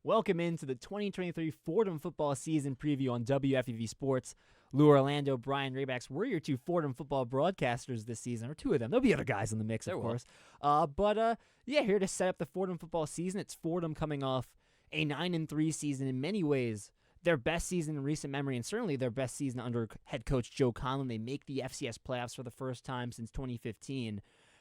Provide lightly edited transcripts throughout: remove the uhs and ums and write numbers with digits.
Welcome into the 2023 Fordham Football Season Preview on WFUV Sports. Lou Orlando, Brian Rabacs, we're your two Fordham football broadcasters this season, or two of them. There'll be other guys in the mix, of course. Here to set up the Fordham football season. It's Fordham coming off a 9-3 season in many ways. Their best season in recent memory, and certainly their best season under head coach Joe Conlon. They make the FCS playoffs for the first time since 2015.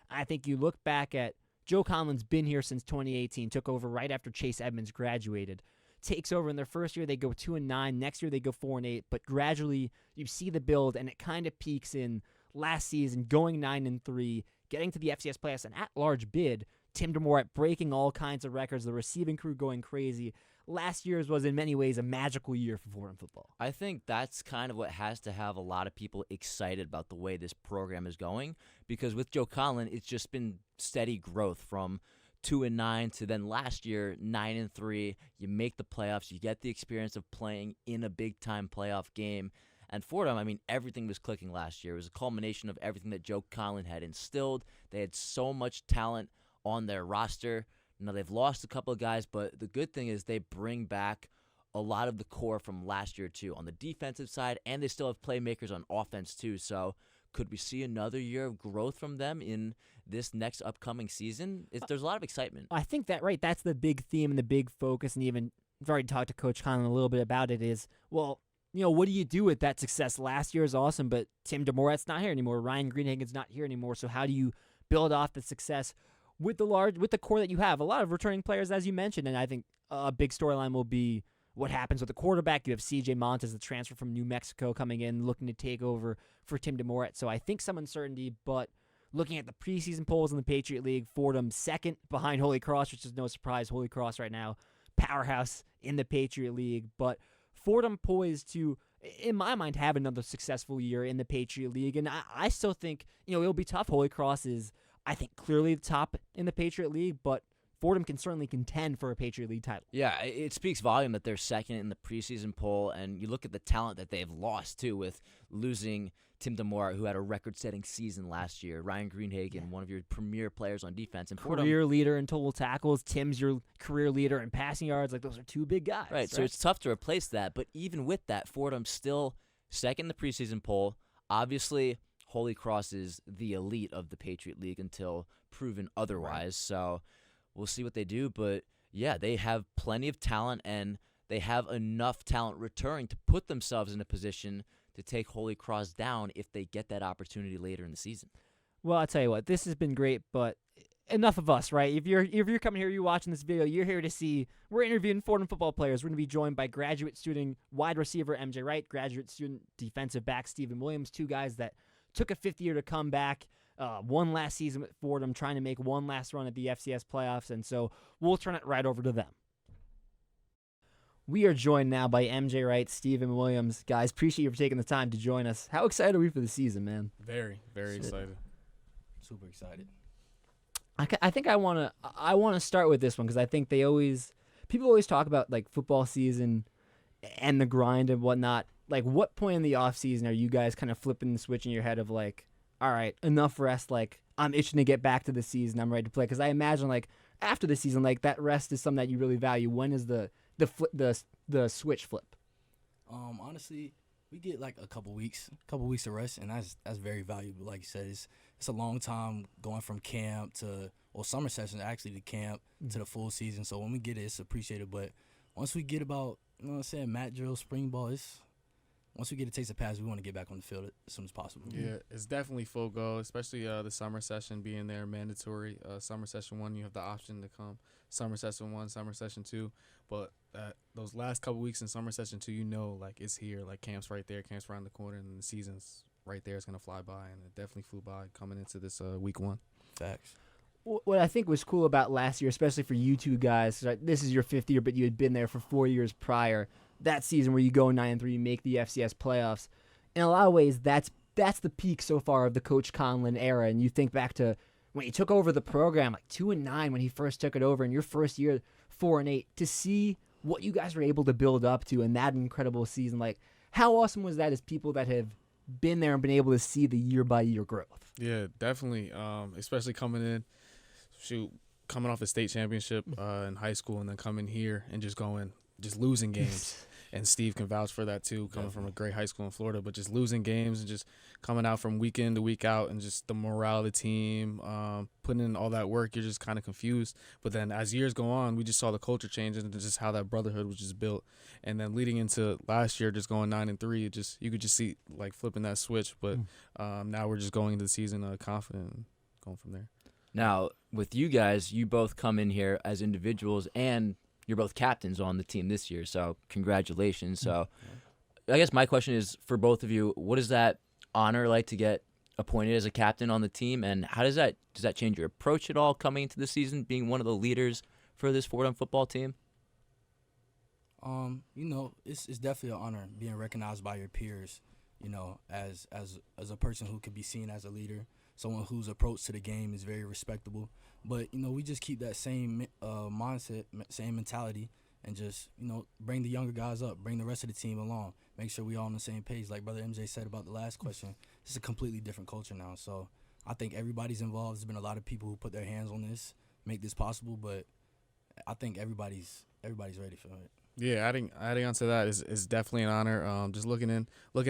I think you look back at Joe Conlon's been here since 2018, took over right after Chase Edmonds graduated. Takes over in their first year, they go 2-9. Next year, they go 4-8. But gradually, you see the build, and it kind of peaks in last season, going 9-3, getting to the FCS playoffs, an at-large bid. Tim DeMorat breaking all kinds of records, the receiving crew going crazy. Last year's was in many ways a magical year for Fordham football. I think that's kind of what has to have a lot of people excited about the way this program is going, because with Joe Conlon, it's just been steady growth from 2-9 to then last year 9-3. You make the playoffs, you get the experience of playing in a big-time playoff game. And Fordham, I mean, everything was clicking last year. It was a culmination of everything that Joe Conlon had instilled. They had so much talent on their roster. Now, they've lost a couple of guys, but the good thing is they bring back a lot of the core from last year, too, on the defensive side, and they still have playmakers on offense, too. So could we see another year of growth from them in this next upcoming season? There's a lot of excitement. I think that's the big theme and the big focus, and even I've already talked to Coach Conlon a little bit about it, is, well, what do you do with that success? Last year is awesome, but Tim DeMorat's not here anymore. Ryan Greenhagen's not here anymore, so how do you build off the success with the core that you have? A lot of returning players, as you mentioned, and I think a big storyline will be what happens with the quarterback. You have C.J. Montes, the transfer from New Mexico, coming in, looking to take over for Tim DeMorat. So I think some uncertainty, but looking at the preseason polls in the Patriot League, Fordham second behind Holy Cross, which is no surprise. Holy Cross right now, powerhouse in the Patriot League. But Fordham poised to, in my mind, have another successful year in the Patriot League. And I still think, it'll be tough. Holy Cross is, I think, clearly the top in the Patriot League, but Fordham can certainly contend for a Patriot League title. Yeah, it speaks volume that they're second in the preseason poll, and you look at the talent that they've lost, too, with losing Tim DeMorat, who had a record-setting season last year, Ryan Greenhagen, one of your premier players on defense. And career leader in total tackles. Tim's your career leader in passing yards. Those are two big guys. Right, so it's tough to replace that, but even with that, Fordham's still second in the preseason poll. Obviously, Holy Cross is the elite of the Patriot League until proven otherwise, right. So we'll see what they do, but yeah, they have plenty of talent, and they have enough talent returning to put themselves in a position to take Holy Cross down if they get that opportunity later in the season. Well, I'll tell you what, this has been great, but enough of us, right? If you're coming here, you're watching this video, you're here to see, we're interviewing Fordham football players. We're going to be joined by graduate student wide receiver MJ Wright, graduate student defensive back Stephen Williams, two guys that took a fifth year to come back. One last season with Fordham, trying to make one last run at the FCS playoffs, and so we'll turn it right over to them. We are joined now by MJ Wright, Stephen Williams. Guys, appreciate you for taking the time to join us. How excited are we for the season, man? Very, very excited. Super excited. I think I want to start with this one because I think people always talk about football season and the grind and whatnot. What point in the off season are you guys kind of flipping the switch in your head of all right, enough rest. I'm itching to get back to the season. I'm ready to play. Because I imagine, after the season, that rest is something that you really value. When is the switch flip? Honestly, we get a couple weeks of rest, and that's very valuable. Like you said, it's a long time going from camp to summer session actually to camp to the full season. So when we get it, it's appreciated. But once we get about mat drill, spring ball, once we get a taste of pass, we want to get back on the field as soon as possible. Yeah, it's definitely full go, especially the summer session being there, mandatory. Summer session 1, you have the option to come. Summer session 1, summer session 2. But those last couple weeks in summer session 2, it's here. Camp's right there, camp's around the corner, and the season's right there. It's going to fly by, and it definitely flew by coming into this week 1. Facts. What I think was cool about last year, especially for you two guys, this is your fifth year, but you had been there for 4 years prior. That season where you go 9-3, you make the FCS playoffs. In a lot of ways, that's the peak so far of the Coach Conlon era. And you think back to when he took over the program, 2-9 when he first took it over, and your first year 4-8. To see what you guys were able to build up to in that incredible season, how awesome was that as people that have been there and been able to see the year by year growth? Yeah, definitely. Especially coming in, coming off a state championship in high school and then coming here and just losing games. And Steve can vouch for that too, coming from a great high school in Florida, but just losing games and just coming out from week in to week out and just the morale of the team, putting in all that work, you're just kind of confused. But then as years go on, we just saw the culture change and just how that brotherhood was just built. And then leading into last year, just going 9-3, you could just see like flipping that switch. But now we're just going into the season confident and going from there. Now, with you guys, you both come in here as individuals and you're both captains on the team this year, so congratulations. So I guess my question is for both of you, what is that honor like to get appointed as a captain on the team, and how does that change your approach at all coming into the season, being one of the leaders for this Fordham football team? It's definitely an honor being recognized by your peers, as a person who could be seen as a leader, someone whose approach to the game is very respectable. But, we just keep that same mindset, same mentality, and just, bring the younger guys up, bring the rest of the team along, make sure we all on the same page. Like Brother MJ said about the last question, it's a completely different culture now. So I think everybody's involved. There's been a lot of people who put their hands on this, make this possible, but I think everybody's ready for it. Yeah, adding on to that is definitely an honor. Just looking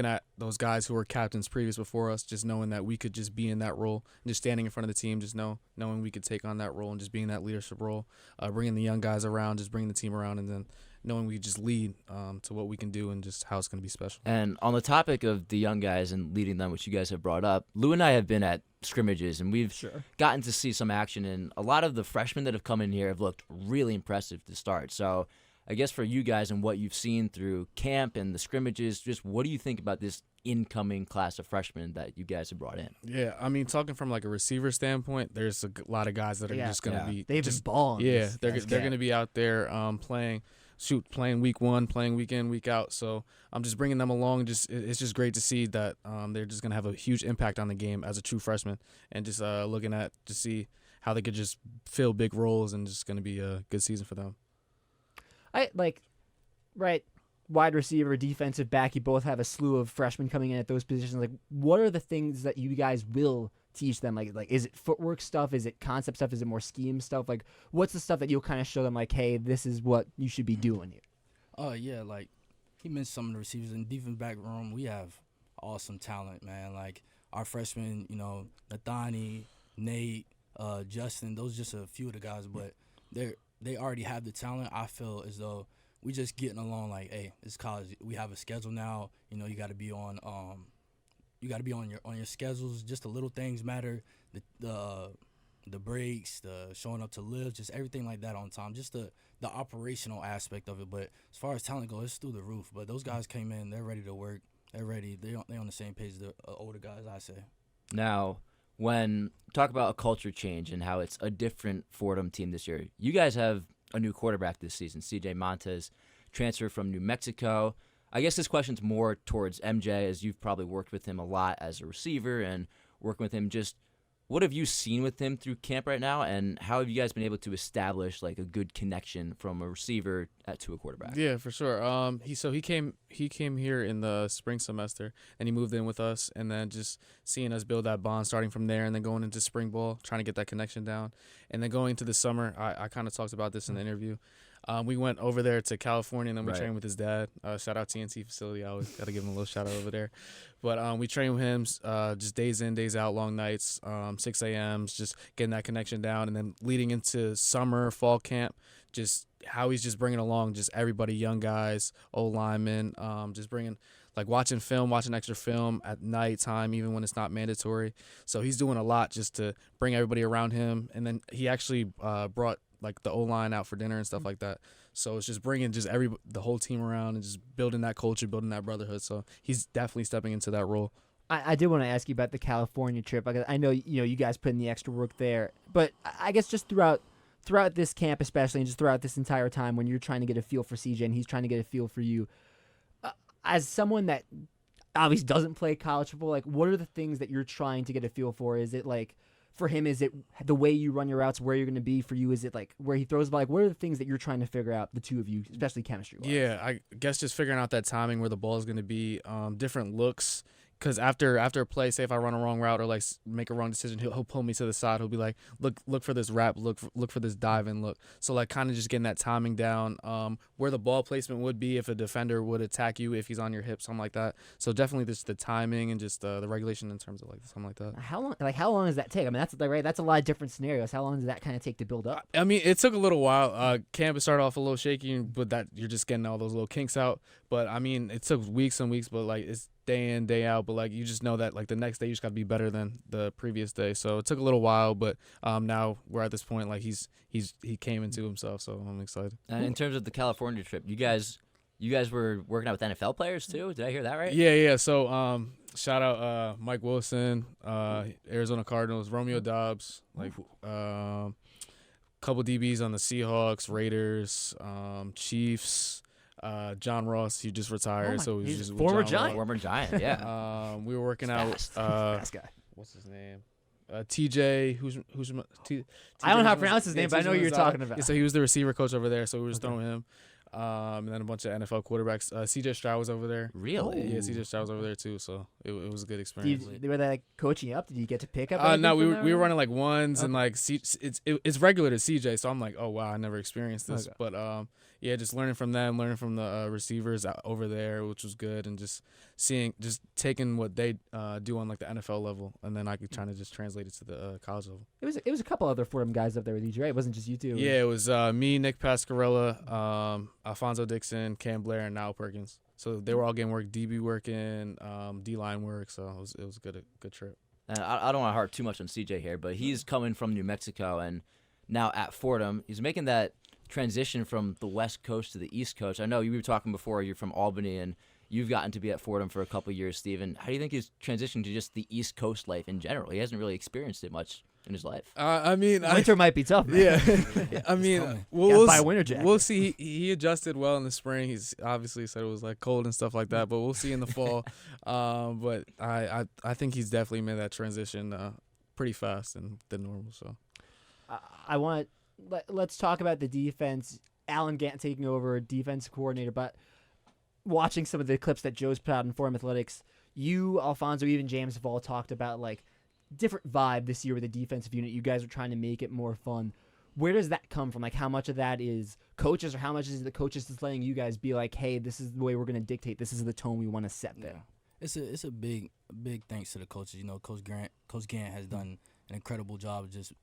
at those guys who were captains previous before us, just knowing that we could just be in that role, and just standing in front of the team, just knowing we could take on that role and just being that leadership role, bringing the young guys around, just bringing the team around, and then knowing we just lead to what we can do and just how it's going to be special. And on the topic of the young guys and leading them, which you guys have brought up, Lou and I have been at scrimmages, and we've gotten to see some action, and a lot of the freshmen that have come in here have looked really impressive to start. So I guess for you guys and what you've seen through camp and the scrimmages, just what do you think about this incoming class of freshmen that you guys have brought in? Yeah, I mean, talking from like a receiver standpoint, there's a lot of guys that are just going to be they've just been balling. Yeah, they're going to be out there playing week one, playing week in, week out. So I'm just bringing them along. It's just great to see that they're just going to have a huge impact on the game as a true freshman, and just looking at to see how they could just fill big roles, and just going to be a good season for them. Wide receiver, defensive back, you both have a slew of freshmen coming in at those positions. Like, what are the things that you guys will teach them? Like, is it footwork stuff? Is it concept stuff? Is it more scheme stuff? Like, what's the stuff that you'll kind of show them, like, hey, this is what you should be doing here? Yeah, like, he mentioned some of the receivers. In the defense back room, we have awesome talent, man. Like, our freshmen, Nathani, Nate, Justin, those are just a few of the guys, but they already have the talent. I feel as though we just getting along like, hey, it's college. We have a schedule now. You got to be on your schedules. Just the little things matter. The breaks, the showing up to live, just everything like that on time. Just the operational aspect of it. But as far as talent goes, it's through the roof. But those guys came in. They're ready to work. They're ready. They on the same page as the older guys, I say. Now, when talk about a culture change and how it's a different Fordham team this year, you guys have a new quarterback this season, CJ Montes, transfer from New Mexico. I guess this question's more towards MJ, as you've probably worked with him a lot as a receiver and working with him. Just what have you seen with him through camp right now, and how have you guys been able to establish like a good connection from a receiver to a quarterback? Yeah, for sure. He came here in the spring semester, and he moved in with us, and then just seeing us build that bond, starting from there, and then going into spring ball, trying to get that connection down, and then going into the summer. I kind of talked about this in the interview. We went over there to California, and then we trained with his dad. Shout out TNT facility. I always got to give him a little shout out over there. But we trained with him just days in, days out, long nights, 6 a.m.s, just getting that connection down. And then leading into summer, fall camp, just how he's just bringing along just everybody, young guys, old linemen, just bringing like watching extra film at nighttime, even when it's not mandatory. So he's doing a lot just to bring everybody around him. And then he actually brought like the O-line out for dinner and stuff like that. So it's just bringing just the whole team around and just building that culture, building that brotherhood. So he's definitely stepping into that role. I did want to ask you about the California trip. I know you guys put in the extra work there, but I guess just throughout this camp especially, and just throughout this entire time when you're trying to get a feel for CJ and he's trying to get a feel for you, as someone that obviously doesn't play college football, like what are the things that you're trying to get a feel for? Is it like, for him, is it the way you run your routes, where you're going to be? For you, is it like where he throws the ball? Like, what are the things that you're trying to figure out, the two of you, especially chemistry-wise? Yeah, I guess just figuring out that timing, where the ball is going to be, different looks, because after a play, say if I run a wrong route or like make a wrong decision, he'll pull me to the side. He'll be like, look for this wrap, look for this dive and look. So like kind of just getting that timing down, where the ball placement would be if a defender would attack you if he's on your hip, something like that. So definitely just the timing and just the regulation in terms of like something like that. How long does that take? I mean, that's right. That's a lot of different scenarios. How long does that kind of take to build up? I mean, it took a little while. Camp started off a little shaky, but that you're just getting all those little kinks out. But I mean, it took weeks and weeks, but like it's day in, day out. But like you just know that like the next day you just got to be better than the previous day. So it took a little while, but now we're at this point like he came into himself. So I'm excited. And in terms of the California trip, you guys were working out with NFL players too. Did I hear that right? Yeah. So shout out Mike Wilson, Arizona Cardinals, Romeo Dobbs, like couple DBs on the Seahawks, Raiders, Chiefs. John Ross, he just retired, so he's just former with Giant. Former Giant, yeah. We were working out. Fast guy. What's his name? TJ. Who's I don't know how to pronounce his name, but I know who you're talking about. Yeah, so he was the receiver coach over there, so we were just throwing him. And then a bunch of NFL quarterbacks. CJ Stroud was over there. Really? Yeah, CJ Stroud was over there too, so it was a good experience. Were they like coaching you up? Did you get to pick up? No, we were running like ones and like it's regular to CJ, so I'm like, oh wow, I never experienced this, but yeah, just learning from them, learning from the receivers over there, which was good, and just taking what they do on like the NFL level, and then I could try to just translate it to the college level. It was a couple other Fordham guys up there with you, right? It wasn't just you two. Yeah, it was me, Nick Pascarella, Alfonso Dixon, Cam Blair, and Niall Perkins. So they were all getting work, DB working, D-line work. So it was a good trip. And I don't want to harp too much on CJ here, but he's coming from New Mexico and now at Fordham. He's making that transition from the West Coast to the East Coast. I know you were talking before, you're from Albany, and you've gotten to be at Fordham for a couple of years, Steven. How do you think his transition to just the East Coast life in general? He hasn't really experienced it much in his life. I mean, winter might be tough, man. Yeah. I mean, we'll buy a winter jacket. We'll see. He adjusted well in the spring. He's obviously said it was like cold and stuff like that, but we'll see in the fall. But I think he's definitely made that transition pretty fast and than normal. So let's talk about the defense. Alan Gant taking over defensive coordinator, but watching some of the clips that Joe's put out in Fordham Athletics, you, Alfonso, even James have all talked about like different vibe this year with the defensive unit. You guys are trying to make it more fun. Where does that come from? Like, how much of that is coaches, or how much is the coaches just letting you guys be like, hey, this is the way we're going to dictate. This is the tone we want to set there. It's a big thanks to the coaches. You know, Coach Gant has done an incredible job of just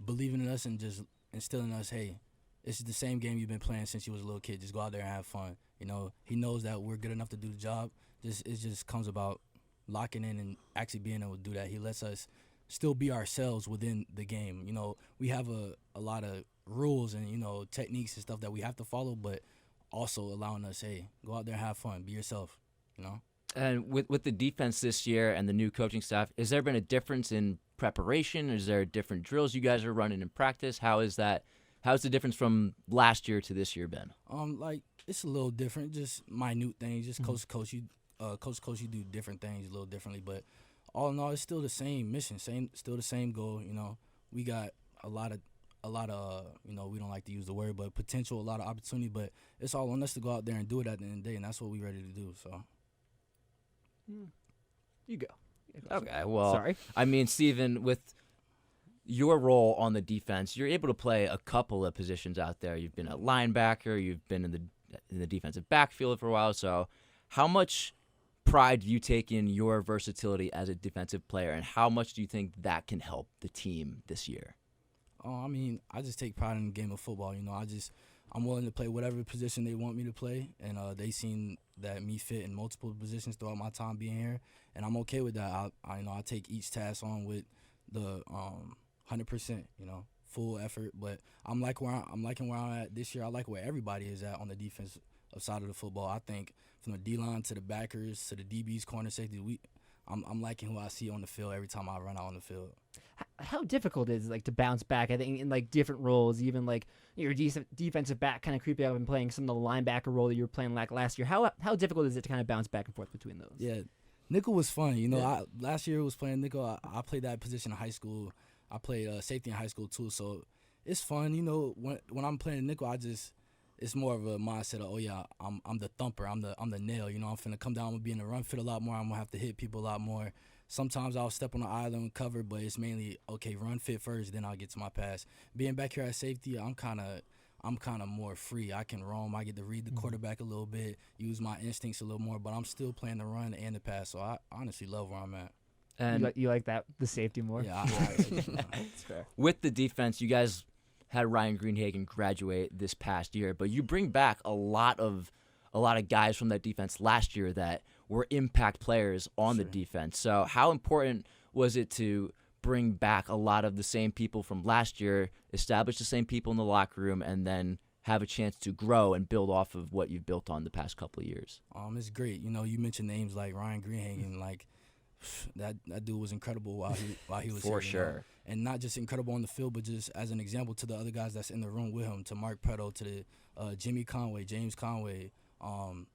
believing in us and just instilling in us, hey, this is the same game you've been playing since you was a little kid. Just go out there and have fun. You know, he knows that we're good enough to do the job. It just comes about locking in and actually being able to do that. He lets us still be ourselves within the game. You know, we have a lot of rules and, you know, techniques and stuff that we have to follow, but also allowing us, hey, go out there and have fun. Be yourself, you know? And with the defense this year and the new coaching staff, has there been a difference in preparation? Is there different drills you guys are running in practice? How's the difference from last year to this year been? Like it's a little different, just minute things. Just coach to coach, you do different things a little differently. But all in all, it's still the same mission, still the same goal. You know, we got a lot of you know, we don't like to use the word, but potential, a lot of opportunity. But it's all on us to go out there and do it at the end of the day, and that's what we're ready to do. So, you go. Okay, well, sorry. I mean, Steven, with your role on the defense, you're able to play a couple of positions out there. You've been a linebacker. You've been in the defensive backfield for a while. So how much pride do you take in your versatility as a defensive player, and how much do you think that can help the team this year? I mean, I just take pride in the game of football. You know, I'm willing to play whatever position they want me to play, and they seen that me fit in multiple positions throughout my time being here, and I'm okay with that. I take each task on with the 100%, you know, full effort. But I'm liking where I'm at this year. I like where everybody is at on the defensive side of the football. I think from the D-line to the backers to the DBs, corner safety, I'm liking who I see on the field every time I run out on the field. How difficult is it, like, to bounce back? I think in like different roles, even like your defensive back kind of creeping up and playing some of the linebacker role that you were playing like last year. How difficult is it to kind of bounce back and forth between those? Yeah, nickel was fun. You know, last year was playing nickel. I played that position in high school. I played safety in high school too, so it's fun. You know, when I'm playing nickel, it's it's more of a mindset of, oh yeah, I'm the thumper, I'm the nail. You know, I'm finna come down, I'm gonna be in the run fit a lot more. I'm gonna have to hit people a lot more. Sometimes I'll step on the island and cover, but it's mainly okay, run fit first, then I'll get to my pass. Being back here at safety, I'm kind of more free. I can roam. I get to read the quarterback a little bit, use my instincts a little more, but I'm still playing the run and the pass. So I honestly love where I'm at. And you like that, the safety more? Yeah, That's fair. with the defense, you guys had Ryan Greenhagen graduate this past year, but you bring back a lot of guys from that defense last year that were impact players on the defense. So how important was it to bring back a lot of the same people from last year, establish the same people in the locker room, and then have a chance to grow and build off of what you've built on the past couple of years? It's great. You know, you mentioned names like Ryan Greenhagen, like that dude was incredible while he was For here, sure. You know? And not just incredible on the field, but just as an example to the other guys that's in the room with him, to Mark Preto, to the Jimmy Conway, James Conway,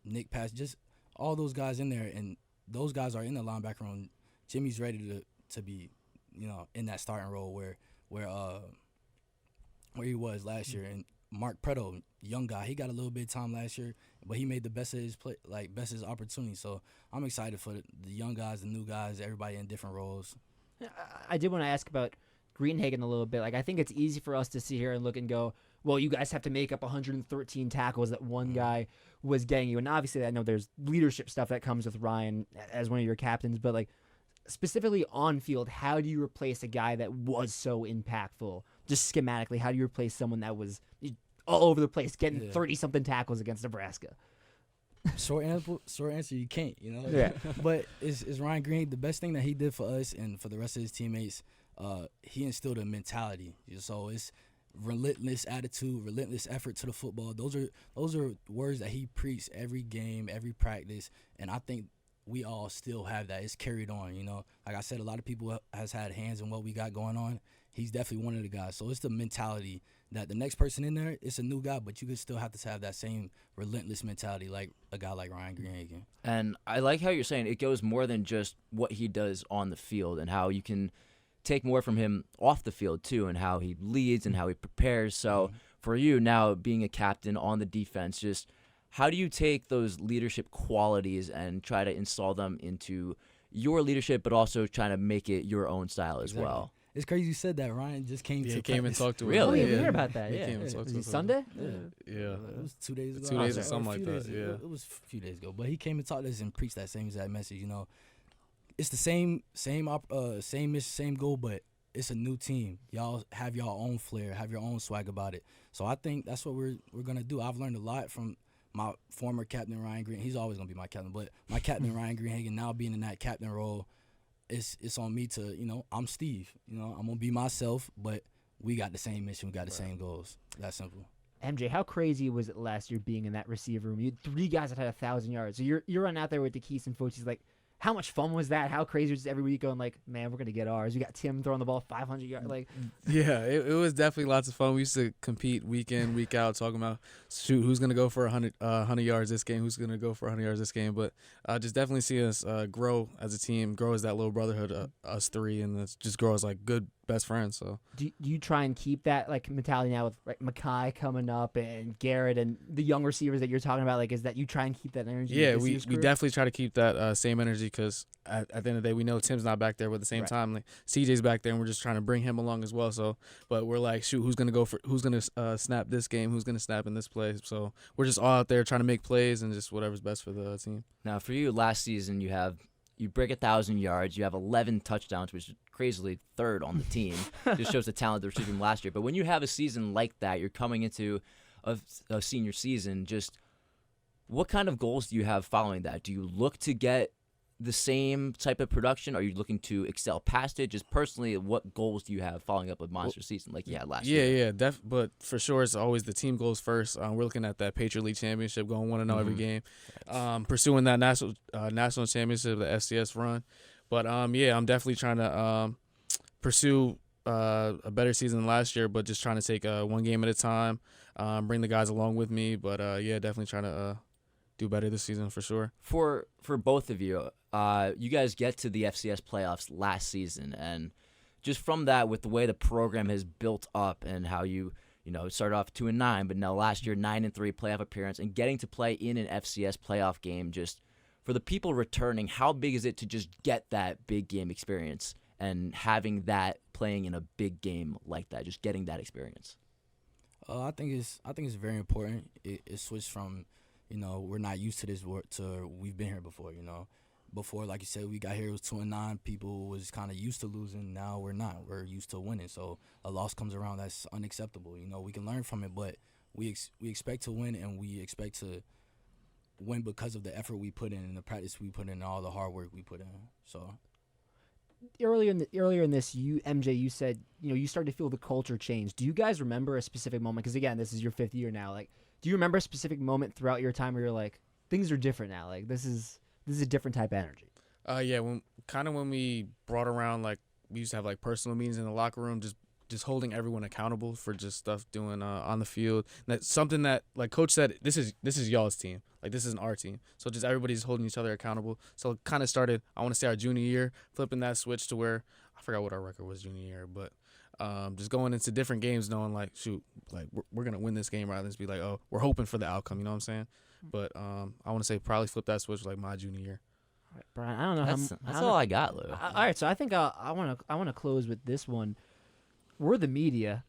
Nick Pass, just all those guys in there, and those guys are in the linebacker room. Jimmy's ready to be, you know, in that starting role where he was last year. And Mark Preto, young guy, he got a little bit of time last year, but he made the best of his play, best of his opportunity. So I'm excited for the young guys, the new guys, everybody in different roles. I did want to ask about Greenhagen a little bit. Like, I think it's easy for us to sit here and look and go, well, you guys have to make up 113 tackles that one guy was getting you. And obviously, I know there's leadership stuff that comes with Ryan as one of your captains, but like specifically on field, how do you replace a guy that was so impactful? Just schematically, how do you replace someone that was all over the place, getting 30-something tackles against Nebraska? Short answer, you can't, you know? Yeah. But it's Ryan Green. The best thing that he did for us and for the rest of his teammates, he instilled a mentality. So it's relentless attitude, relentless effort to the football. Those are words that he preached every game, every practice, and I think we all still have that. It's carried on, you know. Like I said, a lot of people has had hands in what we got going on. He's definitely one of the guys. So it's the mentality that the next person in there, it's a new guy, but you could still have to have that same relentless mentality like a guy like Ryan Greenhagen. And I like how you're saying it goes more than just what he does on the field, and how you can take more from him off the field too, and how he leads and how he prepares. So for you now, being a captain on the defense, just how do you take those leadership qualities and try to install them into your leadership, but also trying to make it your own style as well? It's crazy you said that. Ryan just came to came and practice. talked to us. Really? Oh, yeah, we yeah. heard about that. He Yeah. came and talked Was to it us. Sunday? Yeah. It was 2 days ago. 2 days Or or something a like few that, days ago. yeah. It was a few days ago. But he came and talked to us and preached that same exact message, you know. It's the same mission, same goal, but it's a new team. Y'all have your own flair, have your own swag about it. So I think that's what we're going to do. I've learned a lot from my former captain, Ryan Green. He's always going to be my captain, but my captain, Ryan Greenhagen, now being in that captain role, it's on me to, you know, I'm Steve. You know, I'm going to be myself, but we got the same mission. We got the same goals. That simple. MJ, how crazy was it last year being in that receiver room? You had 3 guys that had 1,000 yards. So you're running out there with the Keys and Fochies. Like, how much fun was that? How crazy was it every week going like, man, we're going to get ours. We got Tim throwing the ball 500 yards. Like, Yeah, it was definitely lots of fun. We used to compete week in, week out, talking about, shoot, who's going to go for 100 yards this game, who's going to go for 100 yards this game. But just definitely see us grow as a team, grow as that little brotherhood, us three, and just grow as like good best friends. So do you try and keep that like mentality now with like Mackay coming up and Garrett and the young receivers that you're talking about? Like, is that you try and keep that energy? yeah, with we this year's crew? definitely try to keep that same energy, because at the end of the day, we know Tim's not back there, but at the same time, like CJ's back there, and we're just trying to bring him along as well. So, but we're like, shoot, who's gonna snap this game? Who's gonna snap in this play? So we're just all out there trying to make plays and just whatever's best for the team. Now, for you, last season, you break 1,000 yards. You have 11 touchdowns, which is crazily third on the team. Just shows the talent of the receiving from last year. But when you have a season like that, you're coming into a senior season. Just what kind of goals do you have following that? Do you look to get the same type of production? Are you looking to excel past it? Just personally, what goals do you have following up a monster season like you had last year? Yeah, but for sure, it's always the team goes first. We're looking at that Patriot League championship, going 1-0 every game, pursuing that national championship, the FCS run. But yeah, I'm definitely trying to pursue a better season than last year, but just trying to take one game at a time, bring the guys along with me. But yeah, definitely trying to do better this season for sure. For both of you, you guys get to the FCS playoffs last season, and just from that, with the way the program has built up and how you it started off 2-9, but now last year 9-3 playoff appearance, and getting to play in an FCS playoff game. Just for the people returning, how big is it to just get that big game experience and having that playing in a big game like that, just getting that experience? I think it's very important. It switched from, we're not used to this to we've been here before. Before, like you said, we got here, it was 2-9. People was kind of used to losing. Now we're not. We're used to winning. So a loss comes around, that's unacceptable. We can learn from it, but we expect to win, and we expect to win because of the effort we put in and the practice we put in and all the hard work we put in. So earlier in this, MJ, you said you started to feel the culture change. Do you guys remember a specific moment? Because again, this is your 5th year now. Like, do you remember a specific moment throughout your time where you're like, things are different now? Like, this is a different type of energy. Yeah, when we brought around, like, we used to have like personal meetings in the locker room, just holding everyone accountable for just stuff doing on the field. And that's something that, like Coach said, this is y'all's team. Like, this isn't our team. So just everybody's holding each other accountable. So it kind of started, I want to say, our junior year, flipping that switch to where, I forgot what our record was junior year, but just going into different games knowing, like, shoot, like, we're going to win this game rather than just be like, oh, we're hoping for the outcome, you know what I'm saying? But I want to say probably flip that switch like my junior year. All right, Brian, I don't know that's all I got, Lou. All right, so I think I want to close with this one. We're the media.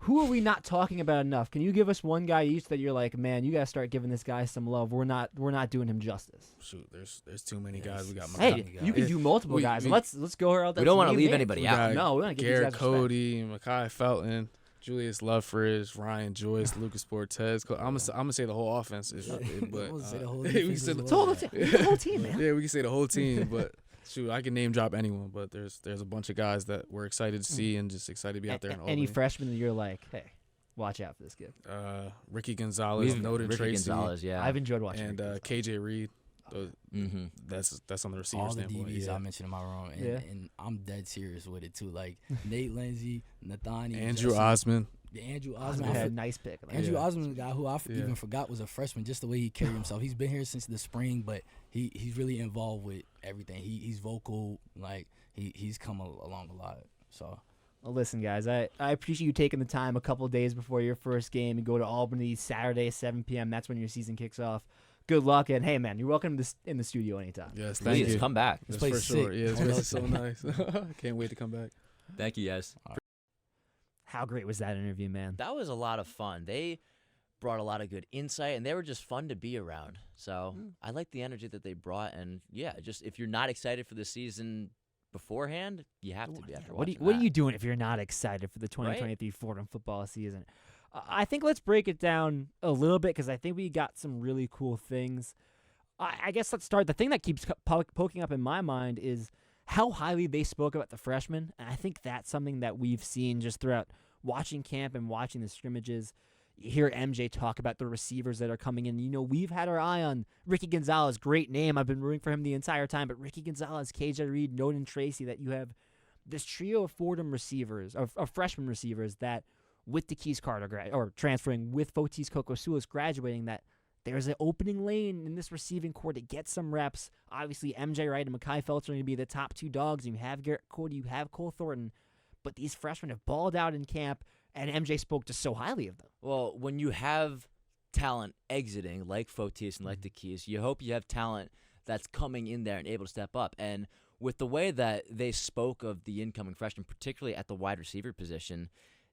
Who are we not talking about enough? Can you give us one guy each that you're like, man, you gotta start giving this guy some love. We're not doing him justice. Shoot, there's too many guys. We got Hey, you can do multiple guys. Let's go around. We don't want to leave anybody out. No, we want to get Garrett these guys Cody, Mekhi Felton, Julius Lovefridge, Ryan Joyce, Lucas Portez. I'm gonna say the whole offense is, but we said the whole team, man. Yeah, we can say the whole team, but shoot, I can name drop anyone. But there's a bunch of guys that we're excited to see and just excited to be out there in Albany. Any freshmen that you're like, hey, watch out for this kid? Ricky Gonzalez, Noted Ricky Tracy, Gonzalez, yeah. I've enjoyed watching. And KJ Reed. That's on the receiver all the standpoint. DBs I mentioned in my room, and I'm dead serious with it too. Like Nate Lindsay, Nathaniel, Andrew Jesse, Osmond. Andrew Osmond Osmond. had a nice pick. Andrew Osmond is a guy who I even forgot was a freshman, just the way he carried himself. He's been here since the spring, but he's really involved with everything. He's vocal, like he's come along a lot. So, well, listen, guys, I appreciate you taking the time a couple of days before your first game and go to Albany Saturday, 7 p.m. That's when your season kicks off. Good luck, and hey, man, you're welcome in the studio anytime. Yes, thank you. Come back. This place is sure. Yeah, this place is so nice. Can't wait to come back. Thank you, guys. How great was that interview, man? That was a lot of fun. They brought a lot of good insight, and they were just fun to be around. So I like the energy that they brought, and yeah, just if you're not excited for the season beforehand, you have to be after watching What are you doing if you're not excited for the 2023 Fordham football season? I think let's break it down a little bit because I think we got some really cool things. I guess let's start. The thing that keeps poking up in my mind is how highly they spoke about the freshmen, and I think that's something that we've seen just throughout watching camp and watching the scrimmages. You hear MJ talk about the receivers that are coming in. We've had our eye on Ricky Gonzalez. Great name. I've been rooting for him the entire time. But Ricky Gonzalez, KJ Reed, Noden Tracy, that you have this trio of Fordham receivers, of freshman receivers that with DeKeys Carter or transferring, with Fotis Kokosoulis graduating, that there's an opening lane in this receiving core to get some reps. Obviously, MJ Wright and Mekhi Felton are going to be the top two dogs. You have Garrett Cody, you have Cole Thornton. But these freshmen have balled out in camp, and MJ spoke just so highly of them. Well, when you have talent exiting, like Fotis and like DeKeys, you hope you have talent that's coming in there and able to step up. And with the way that they spoke of the incoming freshmen, particularly at the wide receiver position,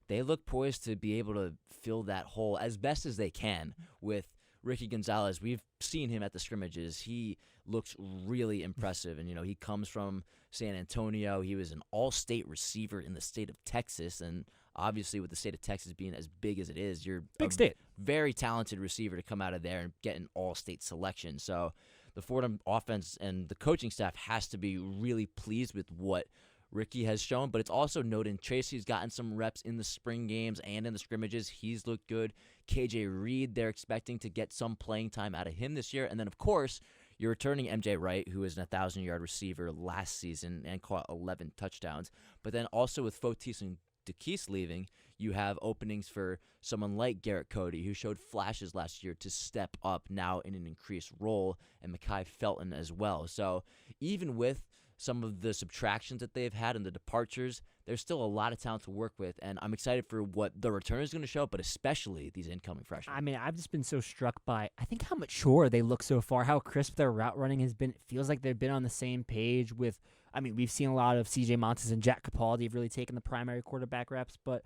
they look poised to be able to fill that hole as best as they can with Ricky Gonzalez. We've seen him at the scrimmages. He looks really impressive, and he comes from San Antonio. He was an all-state receiver in the state of Texas, and obviously with the state of Texas being as big as it is, you're big state, very talented receiver to come out of there and get an all-state selection. So the Fordham offense and the coaching staff has to be really pleased with what Ricky has shown, but it's also noted Tracy's gotten some reps in the spring games and in the scrimmages. He's looked good. KJ Reed, they're expecting to get some playing time out of him this year. And then, of course, you're returning MJ Wright, who is an 1,000-yard receiver last season and caught 11 touchdowns. But then also with Fotis and DeKeys leaving, you have openings for someone like Garrett Cody, who showed flashes last year to step up now in an increased role, and Mekhi Felton as well. So even with some of the subtractions that they've had and the departures, there's still a lot of talent to work with, and I'm excited for what the return is going to show, but especially these incoming freshmen. I mean, I've just been so struck by, I think, how mature they look so far, how crisp their route running has been. It feels like they've been on the same page with, I mean, we've seen a lot of C.J. Montes and Jack Capaldi have really taken the primary quarterback reps, but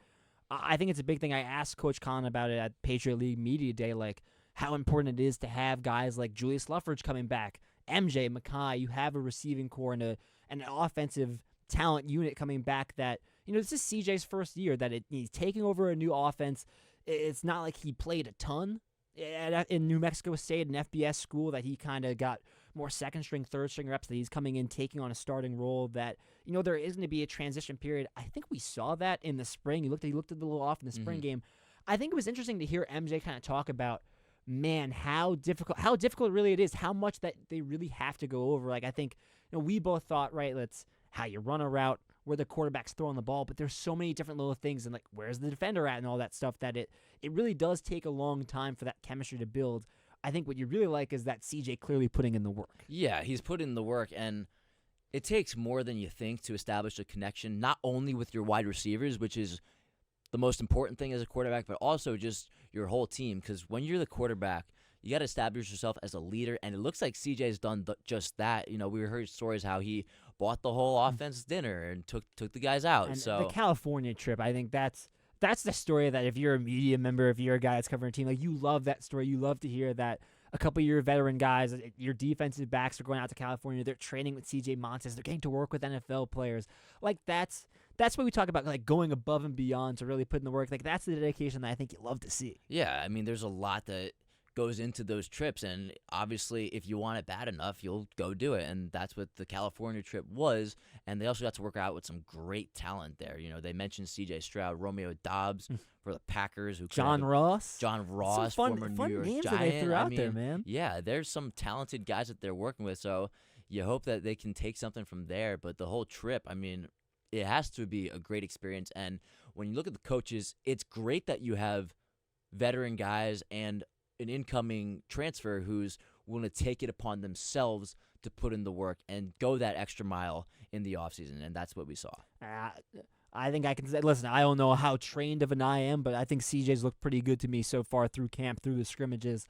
I think it's a big thing. I asked Coach Collin about it at Patriot League Media Day, like how important it is to have guys like Julius Luffridge coming back, MJ, Mackay. You have a receiving core and an offensive talent unit coming back that, this is CJ's first year that he's taking over a new offense. It's not like he played a ton in New Mexico State, an FBS school, that he kind of got more second-string, third-string reps, that he's coming in, taking on a starting role, that, there is going to be a transition period. I think we saw that in the spring. He looked a little off in the spring game. I think it was interesting to hear MJ kind of talk about, man, how difficult really it is, how much that they really have to go over. Like, I think, we both thought, right, how you run a route, where the quarterback's throwing the ball, but there's so many different little things, and like where's the defender at and all that stuff, that it really does take a long time for that chemistry to build. I think what you really like is that CJ clearly putting in the work. Yeah, he's put in the work, and it takes more than you think to establish a connection, not only with your wide receivers, which is the most important thing as a quarterback, but also just your whole team, because when you're the quarterback, you got to establish yourself as a leader, and it looks like CJ's done just that. We heard stories how he bought the whole offense dinner and took the guys out. And so the California trip, I think that's the story that if you're a media member, if you're a guy that's covering a team, like, you love that story. You love to hear that a couple of your veteran guys, your defensive backs, are going out to California. They're training with C.J. Montes. They're getting to work with NFL players. Like, that's what we talk about, like going above and beyond to really put in the work. Like, that's the dedication that I think you love to see. Yeah, I mean, there's a lot that goes into those trips, and obviously if you want it bad enough, you'll go do it, and that's what the California trip was. And they also got to work out with some great talent there. They mentioned C.J. Stroud, Romeo Dobbs for the Packers, John Ross, former New York names Giant. that they threw out there, man. Yeah, there's some talented guys that they're working with, so you hope that they can take something from there. But the whole trip, I mean, it has to be a great experience. And when you look at the coaches, it's great that you have veteran guys and an incoming transfer who's willing to take it upon themselves to put in the work and go that extra mile in the offseason, and that's what we saw. I think I can say, listen, I don't know how trained of an I am, but I think CJ's looked pretty good to me so far through camp, through the scrimmages.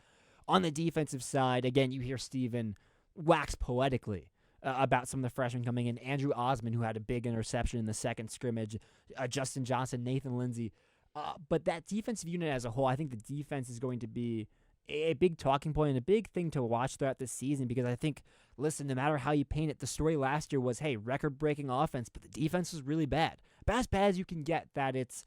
On the defensive side, again, you hear Steven wax poetically about some of the freshmen coming in. Andrew Osmond, who had a big interception in the second scrimmage, Justin Johnson, Nathan Lindsay. But that defensive unit as a whole, I think the defense is going to be a big talking point and a big thing to watch throughout the season, because I think, listen, no matter how you paint it, the story last year was, hey, record-breaking offense, but the defense was really bad. About as bad as you can get. That it's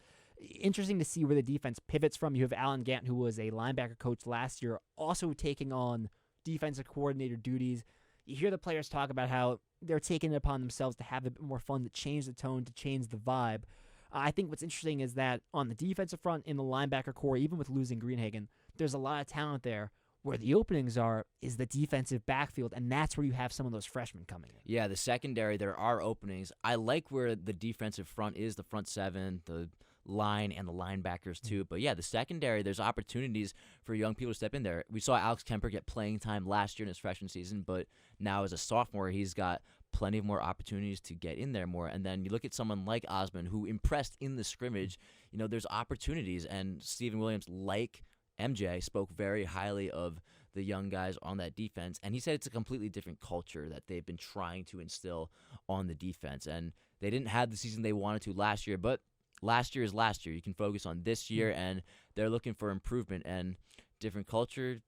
interesting to see where the defense pivots from. You have Alan Gant, who was a linebacker coach last year, also taking on defensive coordinator duties. You hear the players talk about how they're taking it upon themselves to have a bit more fun, to change the tone, to change the vibe. I think what's interesting is that on the defensive front, in the linebacker core, even with losing Greenhagen, there's a lot of talent there. Where the openings are is the defensive backfield, and that's where you have some of those freshmen coming in. Yeah, the secondary, there are openings. I like where the defensive front is, the front seven, the line, and the linebackers too. But yeah, the secondary, there's opportunities for young people to step in there. We saw Alex Kemper get playing time last year in his freshman season, but now as a sophomore, he's got plenty of more opportunities to get in there more. And then you look at someone like Osmond, who impressed in the scrimmage. There's opportunities, and Stephen Williams, like MJ, spoke very highly of the young guys on that defense, and he said it's a completely different culture that they've been trying to instill on the defense. And they didn't have the season they wanted to last year, but last year is last year. You can focus on this year, and they're looking for improvement and different culture.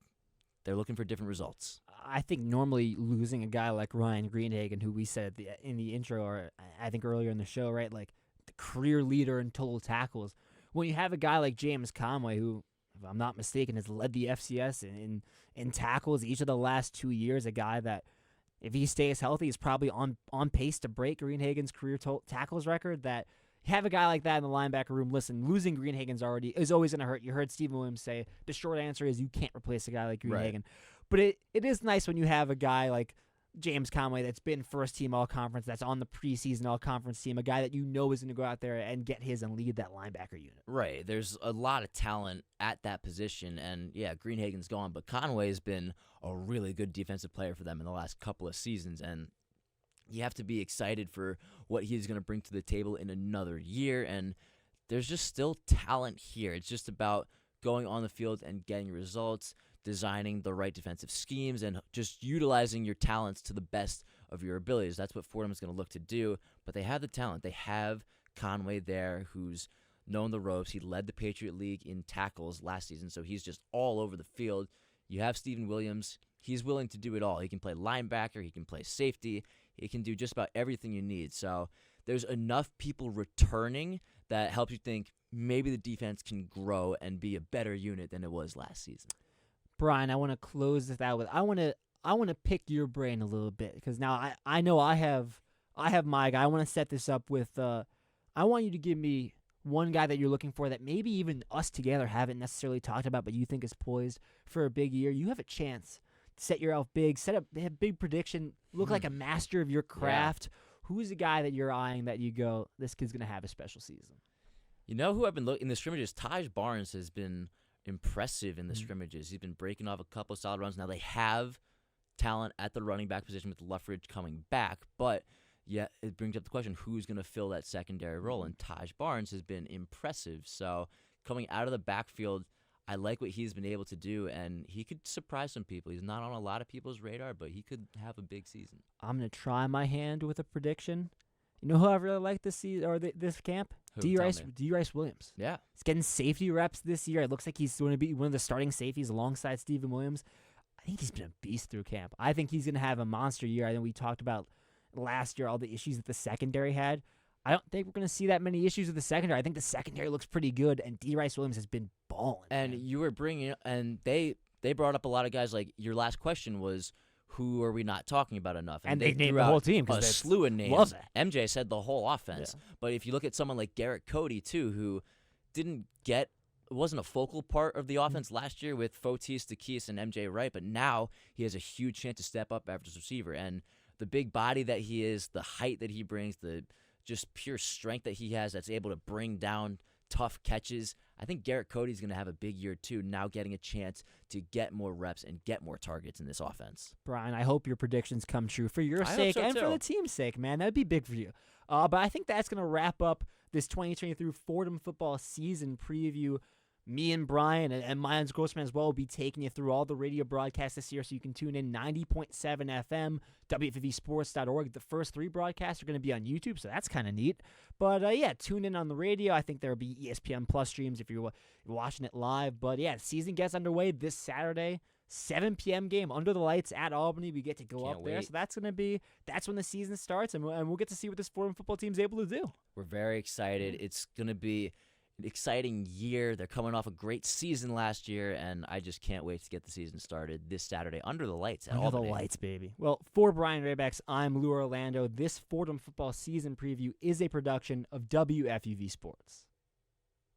They're looking for different results. I think normally losing a guy like Ryan Greenhagen, who we said in the intro, or I think earlier in the show, right, like the career leader in total tackles, when you have a guy like James Conway, who, if I'm not mistaken, has led the FCS in tackles each of the last 2 years, a guy that, if he stays healthy, is probably on pace to break Greenhagen's career tackles record. That you have a guy like that in the linebacker room. Listen, losing Greenhagen's is always going to hurt. You heard Stephen Williams say the short answer is you can't replace a guy like Greenhagen. Right. But it is nice when you have a guy like James Conway that's been first-team All-Conference, that's on the preseason All-Conference team, a guy that you know is going to go out there and get his and lead that linebacker unit. Right. There's a lot of talent at that position, and, yeah, Greenhagen's gone, but Conway's been a really good defensive player for them in the last couple of seasons, and you have to be excited for what he's going to bring to the table in another year. And there's just still talent here. It's just about going on the field and getting results, designing the right defensive schemes, and just utilizing your talents to the best of your abilities. That's what Fordham is going to look to do. But they have the talent. They have Conway there, who's known the ropes. He led the Patriot League in tackles last season, so he's just all over the field. You have Steven Williams. He's willing to do it all. He can play linebacker. He can play safety. He can do just about everything you need. So there's enough people returning that helps you think maybe the defense can grow and be a better unit than it was last season. Brian, I want to close this out with I want to pick your brain a little bit, because now I know I have my guy. I want to set this up with I want you to give me one guy that you're looking for that maybe even us together haven't necessarily talked about, but you think is poised for a big year. You have a chance to set yourself big, have a big prediction, look like a master of your craft. Yeah. Who's the guy that you're eyeing that you go, this kid's going to have a special season? You know who I've been looking in the scrimmages? Taj Barnes has been impressive in the scrimmages. He's been breaking off a couple of solid runs. Now they have talent at the running back position with Luffridge coming back, but yeah, it brings up the question, who's going to fill that secondary role? And Taj Barnes has been impressive. So coming out of the backfield, I like what he's been able to do, and he could surprise some people. He's not on a lot of people's radar, but he could have a big season. I'm going to try my hand with a prediction. You know who I really like this season or this camp? D. Rice Williams. Yeah. He's getting safety reps this year. It looks like he's going to be one of the starting safeties alongside Steven Williams. I think he's been a beast through camp. I think he's going to have a monster year. I think we talked about last year all the issues that the secondary had. I don't think we're going to see that many issues with the secondary. I think the secondary looks pretty good, and D. Rice Williams has been balling. And man. you were bringing – and they brought up a lot of guys. Like, your last question was, who are we not talking about enough? And they named the whole team. A slew of names. Love it. MJ said the whole offense. Yeah. But if you look at someone like Garrett Cody, too, who wasn't a focal part of the offense last year with Fotis, Takis, and MJ Wright, but now he has a huge chance to step up after his receiver. And the big body that he is, the height that he brings, the just pure strength that he has that's able to bring down tough catches. I think Garrett Cody's going to have a big year, too, now getting a chance to get more reps and get more targets in this offense. Brian, I hope your predictions come true for your sake and for the team's sake, man. That'd be big for you. But I think that's going to wrap up this 2023 Fordham football season preview. Me and Brian and Mayans Grossman as well will be taking you through all the radio broadcasts this year, so you can tune in 90.7 FM, WFUVSports.org. The first 3 broadcasts are going to be on YouTube, so that's kind of neat. But, yeah, tune in on the radio. I think there will be ESPN Plus streams if you're watching it live. But, yeah, the season gets underway this Saturday, 7 p.m. game under the lights at Albany. We get to go up there, so that's when the season starts, and we'll get to see what this Fordham football team is able to do. We're very excited. It's going to be exciting year. They're coming off a great season last year, and I just can't wait to get the season started this Saturday under the lights at Albany. Under the lights, baby. Well, for Brian Rabacs, I'm Lou Orlando. This Fordham football season preview is a production of WFUV Sports.